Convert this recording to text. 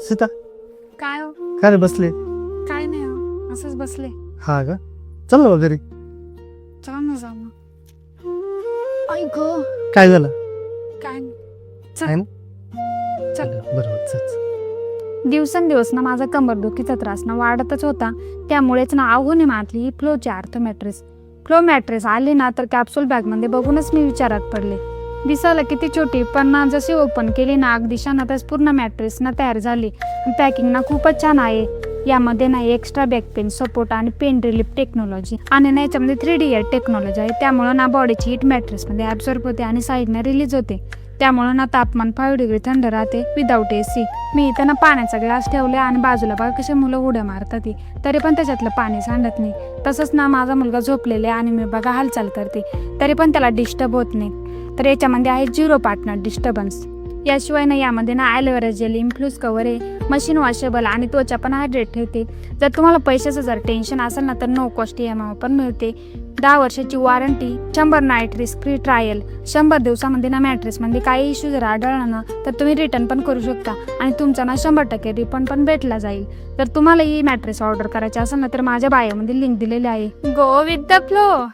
सीता काय हो? काय रे बसले? काय नाही हो, असंच बसले. हा का? चल ना घरी. चला ना जाऊ ना. ऐक काय झालं? काय नाही. आहे ना? चल. बरोबर चल. दिवसेंदिवस ना माझा कंबरदुखीचा त्रास ना वाढतच होता. त्यामुळेच ना आव्हाने मारली फ्लोची आर्थो मॅट्रेस. फ्लो मॅट्रेस आली ना तर कॅप्सूल बॅगमध्ये बघूनच मी विचारात पडले. दिसायला किती छोटी, पण ना जशी ओपन केली ना अगदी शानातच पूर्ण मॅट्रेस ना तयार झाली. पॅकिंग ना खूपच छान आहे. यामध्ये ना एक्स्ट्रा बॅक पेन सपोर्ट आणि पेन रिलीफ टेक्नॉलॉजी आणि ना याच्यामध्ये 3D एअर टेक्नॉलॉजी आहे. त्यामुळं ना बॉडीची हीट मॅट्रेसमध्ये ॲब्झॉर्ब होते आणि साईडने रिलीज होते. त्यामुळं ना तापमान 5 डिग्री थंड राहते विदाऊट AC. मी इथं ना पाण्याचा ग्लास ठेवले आणि बाजूला बघा कसे मुलं उड्या मारतात ती, तरी पण त्याच्यातलं पाणी सांडत नाही. तसंच ना माझा मुलगा झोपलेला आहे आणि मी बघा हालचाल करते, तरी पण त्याला डिस्टर्ब होत नाही. तर याच्यामध्ये आहे 0 पार्टनर डिस्टर्बन्स. याशिवाय ना यामध्ये ना ॲलोवेरा जेल इन्फ्यूज कवर आहे, मशीन वॉशेबल आणि त्वचा पण हायड्रेट ठेवते. जर तुम्हाला पैशाचं जर टेन्शन असेल ना तर नो कॉस्ट EMI पण मिळते. 10 वर्षाची warranty, 100 night risk free trial. 100 दिवसामध्ये ना मॅट्रेसमध्ये काही इश्यू जर आढळला ना तर तुम्ही रिटर्न पण करू शकता आणि तुमचा ना 100% रिफंड पण भेटला जाईल. जर तुम्हाला ही मॅट्रेस ऑर्डर करायची असेल ना तर माझ्या बायोमध्ये लिंक दिलेली आहे. Go with the flow.